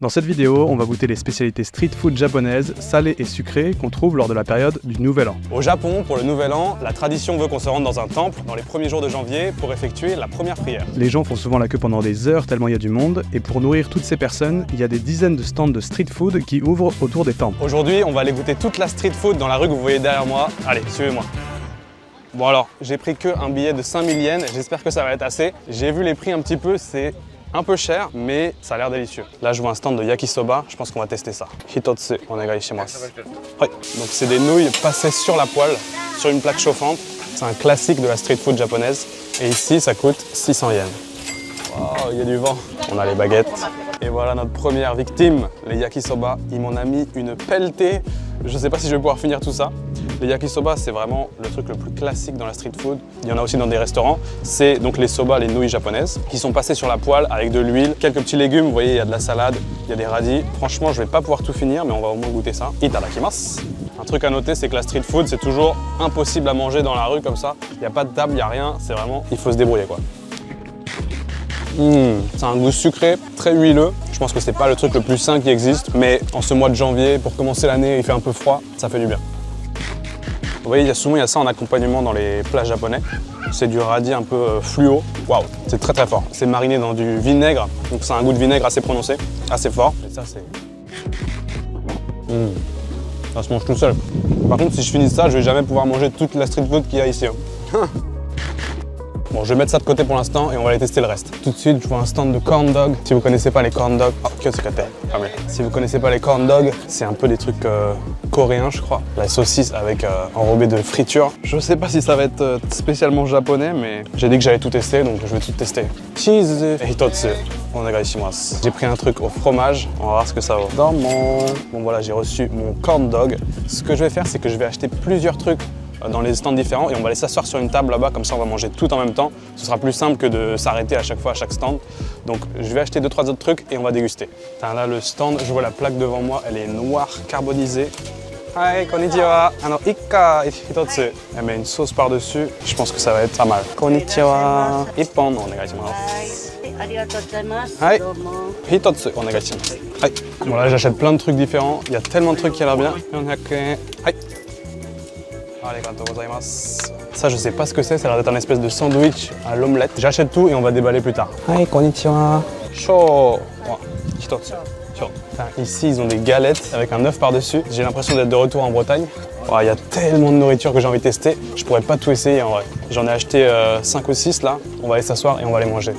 Dans cette vidéo, on va goûter les spécialités street food japonaises, salées et sucrées, qu'on trouve lors de la période du Nouvel An. Au Japon, pour le Nouvel An, la tradition veut qu'on se rende dans un temple dans les premiers jours de janvier pour effectuer la première prière. Les gens font souvent la queue pendant des heures tellement il y a du monde, et pour nourrir toutes ces personnes, il y a des dizaines de stands de street food qui ouvrent autour des temples. Aujourd'hui, on va aller goûter toute la street food dans la rue que vous voyez derrière moi. Allez, suivez-moi. Bon alors, j'ai pris que un billet de 5000 yens, j'espère que ça va être assez. J'ai vu les prix un petit peu, c'est un peu cher, mais ça a l'air délicieux. Là, je vois un stand de yakisoba, je pense qu'on va tester ça. Hitotsu, onegaishimasu. Ouais, donc c'est des nouilles passées sur la poêle, sur une plaque chauffante. C'est un classique de la street food japonaise. Et ici, ça coûte 600 yens. Wow, il y a du vent. On a les baguettes. Et voilà notre première victime, les yakisoba. Ils m'en ont mis une pelletée. Je sais pas si je vais pouvoir finir tout ça. Les yakisoba, c'est vraiment le truc le plus classique dans la street food. Il y en a aussi dans des restaurants. C'est donc les soba, les nouilles japonaises, qui sont passées sur la poêle avec de l'huile, quelques petits légumes. Vous voyez, il y a de la salade, il y a des radis. Franchement, je vais pas pouvoir tout finir, mais on va au moins goûter ça. Itadakimasu. Un truc à noter, c'est que la street food, c'est toujours impossible à manger dans la rue comme ça. Il n'y a pas de table, il n'y a rien. C'est vraiment, il faut se débrouiller quoi. C'est un goût sucré, très huileux. Je pense que c'est pas le truc le plus sain qui existe, mais en ce mois de janvier, pour commencer l'année, il fait un peu froid, ça fait du bien. Vous voyez, souvent il y a ça en accompagnement dans les plats japonais. C'est du radis un peu fluo. Waouh, c'est très très fort. C'est mariné dans du vinaigre, donc c'est un goût de vinaigre assez prononcé, assez fort. Et ça c'est... Ça se mange tout seul. Par contre, si je finis ça, je vais jamais pouvoir manger toute la street food qu'il y a ici. Bon, je vais mettre ça de côté pour l'instant et on va aller tester le reste. Tout de suite, je vois un stand de corn dog. Si vous connaissez pas les corn dogs, si vous connaissez pas les corn dogs, c'est un peu des trucs coréens, je crois. La saucisse avec enrobée de friture. Je sais pas si ça va être spécialement japonais, mais j'ai dit que j'allais tout tester, donc je vais tout tester. Cheese et hitotsu. Onegaishimasu. J'ai pris un truc au fromage, on va voir ce que ça vaut. Bon voilà, j'ai reçu mon corn dog. Ce que je vais faire, c'est que je vais acheter plusieurs trucs dans les stands différents et on va aller s'asseoir sur une table là-bas, comme ça on va manger tout en même temps. Ce sera plus simple que de s'arrêter à chaque fois à chaque stand. Donc je vais acheter 2-3 autres trucs et on va déguster. Là le stand, je vois la plaque devant moi, elle est noire, carbonisée. Hi, konnichiwa. Ikka hitotsu. Elle met une sauce par-dessus, je pense que ça va être pas mal. Konnichiwa. Ippon, onegaishimasu. Hi. Hitotsu, onegaishimasu. Hi. Bon là j'achète plein de trucs différents, il y a tellement de trucs qui a l'air bien. 400 yen. Hi. Ça, je sais pas ce que c'est, ça a l'air d'être un espèce de sandwich à l'omelette. J'achète tout et on va déballer plus tard. Hi, konnichiwa. Sho. Hitotsu. Ici, ils ont des galettes avec un œuf par-dessus. J'ai l'impression d'être de retour en Bretagne. Il y a tellement de nourriture que j'ai envie de tester. Je pourrais pas tout essayer en vrai. J'en ai acheté 5 ou 6 là. On va aller s'asseoir et on va les manger.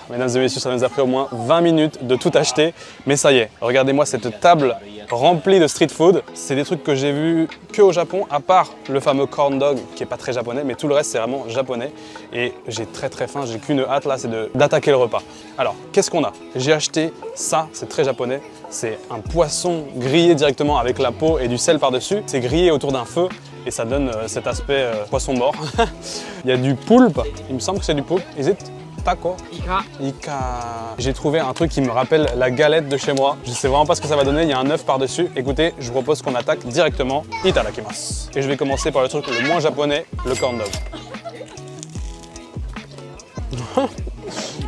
Mesdames et messieurs, ça nous a pris au moins 20 minutes de tout acheter, mais ça y est, regardez-moi cette table remplie de street food. C'est des trucs que j'ai vus que au Japon, à part le fameux corn dog qui est pas très japonais, mais tout le reste c'est vraiment japonais. Et j'ai très faim, j'ai qu'une hâte là, c'est d'attaquer le repas. Alors, qu'est-ce qu'on a? J'ai acheté ça, c'est très japonais. C'est un poisson grillé directement avec la peau et du sel par-dessus. C'est grillé autour d'un feu et ça donne cet aspect poisson mort. Il y a du poulpe, il me semble que c'est du poulpe. Is it? Taco. Ika. J'ai trouvé un truc qui me rappelle la galette de chez moi. Je sais vraiment pas ce que ça va donner, il y a un œuf par-dessus. Écoutez, je vous propose qu'on attaque directement. Itadakimasu. Et je vais commencer par le truc le moins japonais, le corn dog.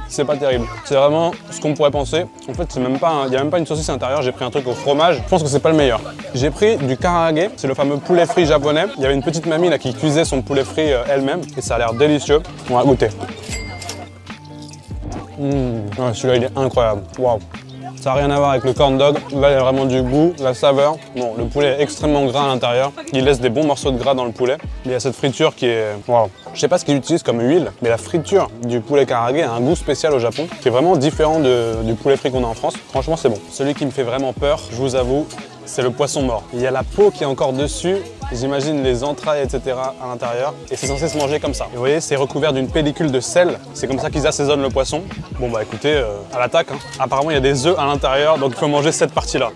C'est pas terrible. C'est vraiment ce qu'on pourrait penser. En fait, c'est même pas, il n'y a même pas une saucisse à l'intérieur. J'ai pris un truc au fromage. Je pense que c'est pas le meilleur. J'ai pris du karaage. C'est le fameux poulet frit japonais. Il y avait une petite mamie là qui cuisait son poulet frit elle-même et ça a l'air délicieux. On va goûter. Ouais, celui-là il est incroyable, waouh. Ça n'a rien à voir avec le corn dog, là il y a vraiment du goût, la saveur. Bon, le poulet est extrêmement gras à l'intérieur, il laisse des bons morceaux de gras dans le poulet. Il y a cette friture qui est, waouh. Je sais pas ce qu'ils utilisent comme huile, mais la friture du poulet karaage a un goût spécial au Japon, qui est vraiment différent du poulet frit qu'on a en France. Franchement c'est bon. Celui qui me fait vraiment peur, je vous avoue, c'est le poisson mort. Il y a la peau qui est encore dessus, j'imagine les entrailles, etc. à l'intérieur, et c'est censé se manger comme ça. Et vous voyez, c'est recouvert d'une pellicule de sel, c'est comme ça qu'ils assaisonnent le poisson. Bon bah écoutez, à l'attaque, hein. Apparemment il y a des œufs à l'intérieur, donc il faut manger cette partie-là.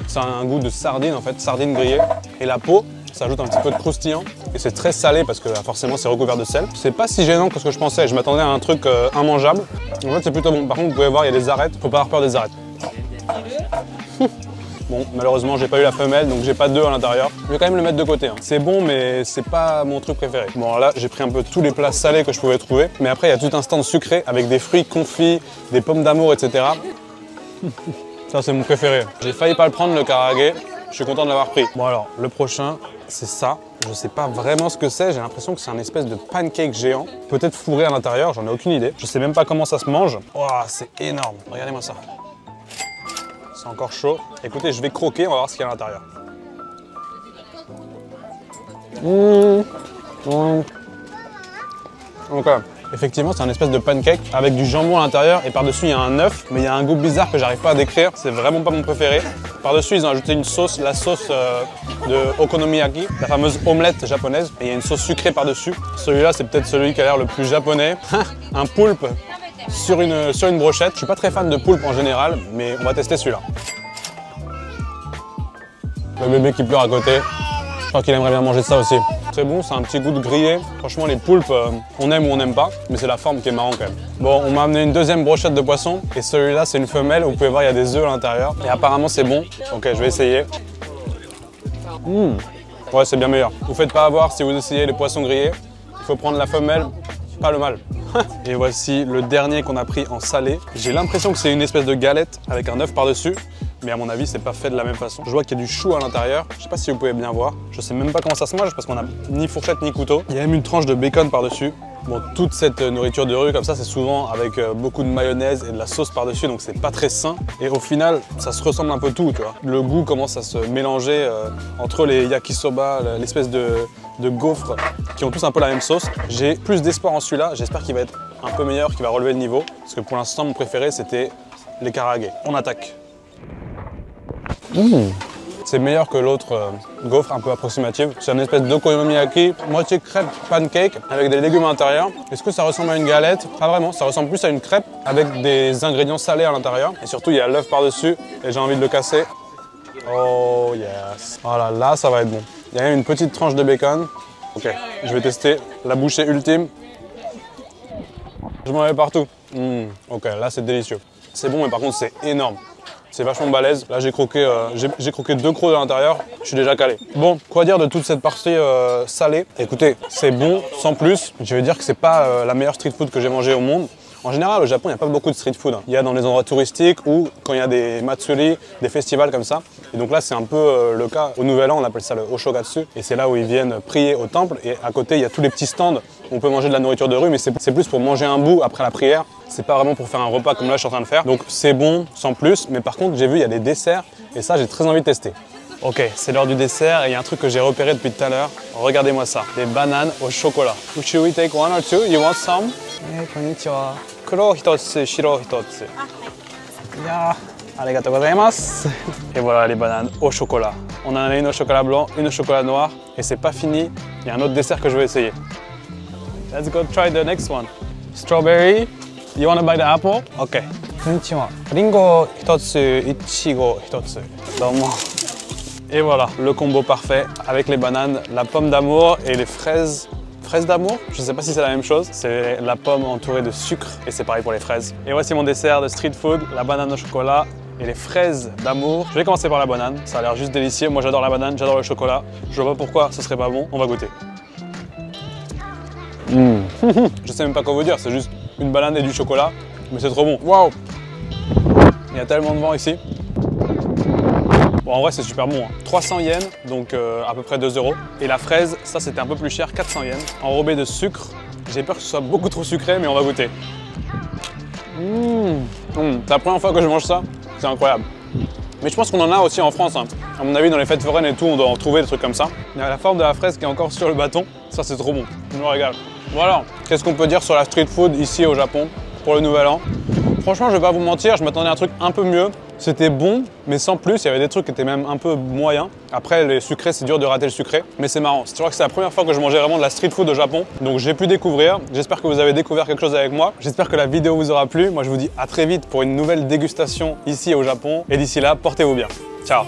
Ça a un goût de sardine en fait, sardine grillée, et la peau, ça ajoute un petit peu de croustillant. Et c'est très salé parce que forcément c'est recouvert de sel. C'est pas si gênant que ce que je pensais, je m'attendais à un truc immangeable. En fait c'est plutôt bon, par contre vous pouvez voir il y a des arêtes, faut pas avoir peur des arêtes. Bon, malheureusement, j'ai pas eu la femelle, donc j'ai pas d'œufs à l'intérieur. Je vais quand même le mettre de côté. Hein. C'est bon, mais c'est pas mon truc préféré. Bon, alors là, j'ai pris un peu tous les plats salés que je pouvais trouver. Mais après, il y a tout un stand sucré avec des fruits confits, des pommes d'amour, etc. Ça, c'est mon préféré. J'ai failli pas le prendre, le karaage. Je suis content de l'avoir pris. Bon, alors, le prochain, c'est ça. Je sais pas vraiment ce que c'est. J'ai l'impression que c'est un espèce de pancake géant. Peut-être fourré à l'intérieur, j'en ai aucune idée. Je sais même pas comment ça se mange. Oh, c'est énorme. Regardez-moi ça. C'est encore chaud. Écoutez, je vais croquer, on va voir ce qu'il y a à l'intérieur. Ok. Effectivement, c'est un espèce de pancake avec du jambon à l'intérieur et par-dessus, il y a un œuf, mais il y a un goût bizarre que j'arrive pas à décrire. C'est vraiment pas mon préféré. Par-dessus, ils ont ajouté une sauce, la sauce de okonomiyaki, la fameuse omelette japonaise. Et il y a une sauce sucrée par-dessus. Celui-là, c'est peut-être celui qui a l'air le plus japonais. Un poulpe sur une brochette. Je suis pas très fan de poulpe en général, mais on va tester celui-là. Le bébé qui pleure à côté. Je crois qu'il aimerait bien manger ça aussi. C'est bon, c'est un petit goût de grillé. Franchement, les poulpes, on aime ou on n'aime pas, mais c'est la forme qui est marrant quand même. Bon, on m'a amené une deuxième brochette de poisson, et celui-là, c'est une femelle. Vous pouvez voir, il y a des œufs à l'intérieur, et apparemment, c'est bon. Ok, je vais essayer. Ouais, c'est bien meilleur. Vous faites pas avoir si vous essayez les poissons grillés. Il faut prendre la femelle, pas le mâle. Et voici le dernier qu'on a pris en salé. J'ai l'impression que c'est une espèce de galette avec un œuf par-dessus. Mais à mon avis, c'est pas fait de la même façon. Je vois qu'il y a du chou à l'intérieur. Je sais pas si vous pouvez bien voir. Je sais même pas comment ça se mange parce qu'on a ni fourchette ni couteau. Il y a même une tranche de bacon par-dessus. Bon, toute cette nourriture de rue comme ça, c'est souvent avec beaucoup de mayonnaise et de la sauce par-dessus, donc c'est pas très sain. Et au final, ça se ressemble un peu tout, tu vois. Le goût commence à se mélanger entre les yakisoba, l'espèce de gaufres qui ont tous un peu la même sauce. J'ai plus d'espoir en celui-là. J'espère qu'il va être un peu meilleur, qu'il va relever le niveau. Parce que pour l'instant, mon préféré, c'était les karaage. On attaque. C'est meilleur que l'autre gaufre un peu approximative. C'est une espèce d'okonomiyaki, moitié crêpe pancake avec des légumes à l'intérieur. Est-ce que ça ressemble à une galette? Pas vraiment, ça ressemble plus à une crêpe avec des ingrédients salés à l'intérieur. Et surtout, il y a l'œuf par-dessus et j'ai envie de le casser. Oh yes. Voilà, là, ça va être bon. Il y a même une petite tranche de bacon. Ok, je vais tester la bouchée ultime. Je m'en vais partout. Ok, là, c'est délicieux. C'est bon, mais par contre, c'est énorme. C'est vachement balèze. Là, j'ai croqué 2 crocs à l'intérieur. Je suis déjà calé. Bon, quoi dire de toute cette partie salée? Écoutez, c'est bon, sans plus. Je vais dire que c'est pas la meilleure street food que j'ai mangé au monde. En général, au Japon, il n'y a pas beaucoup de street food. Il y a dans les endroits touristiques ou quand il y a des matsuri, des festivals comme ça. Et donc là, c'est un peu le cas. Au Nouvel An, on appelle ça le Oshogatsu. Et c'est là où ils viennent prier au temple. Et à côté, il y a tous les petits stands où on peut manger de la nourriture de rue. Mais c'est plus pour manger un bout après la prière. C'est pas vraiment pour faire un repas comme là, je suis en train de faire. Donc c'est bon, sans plus. Mais par contre, j'ai vu, il y a des desserts. Et ça, j'ai très envie de tester. Ok, c'est l'heure du dessert et il y a un truc que j'ai repéré depuis tout à l'heure. Regardez-moi ça, des bananes au chocolat. Should we take one or two? You want some? Konnichiwa. Kuro hitotsu, shiro hitotsu. Ya, arigatou gozaimasu. Et voilà les bananes au chocolat. On en a une au chocolat blanc, une au chocolat noir. Et c'est pas fini, il y a un autre dessert que je vais essayer. Let's go try the next one. Strawberry. You want to buy the apple? Ok. Konnichiwa. Ringo hitotsu, ichigo hitotsu. Domo. Et voilà, le combo parfait avec les bananes, la pomme d'amour et les fraises. Fraises d'amour? Je ne sais pas si c'est la même chose. C'est la pomme entourée de sucre et c'est pareil pour les fraises. Et voici mon dessert de street food, la banane au chocolat et les fraises d'amour. Je vais commencer par la banane, ça a l'air juste délicieux. Moi j'adore la banane, j'adore le chocolat. Je vois pas pourquoi ce serait pas bon, on va goûter. Je sais même pas quoi vous dire, c'est juste une banane et du chocolat, mais c'est trop bon. Waouh! Il y a tellement de vent ici. Bon, en vrai, c'est super bon. 300 yens, donc à peu près 2 €. Et la fraise, ça, c'était un peu plus cher, 400 yens. Enrobé de sucre. J'ai peur que ce soit beaucoup trop sucré, mais on va goûter. C'est la première fois que je mange ça. C'est incroyable. Mais je pense qu'on en a aussi en France. Hein. À mon avis, dans les fêtes foraines et tout, on doit en trouver des trucs comme ça. Il y a la forme de la fraise qui est encore sur le bâton. Ça, c'est trop bon. Je me régale. Voilà. Qu'est-ce qu'on peut dire sur la street food ici au Japon pour le Nouvel An? Franchement, je vais pas vous mentir, je m'attendais à un truc un peu mieux. C'était bon, mais sans plus. Il y avait des trucs qui étaient même un peu moyens. Après, les sucrés, c'est dur de rater le sucré. Mais c'est marrant. Je crois que c'est la première fois que je mangeais vraiment de la street food au Japon. Donc j'ai pu découvrir. J'espère que vous avez découvert quelque chose avec moi. J'espère que la vidéo vous aura plu. Moi, je vous dis à très vite pour une nouvelle dégustation ici au Japon. Et d'ici là, portez-vous bien. Ciao!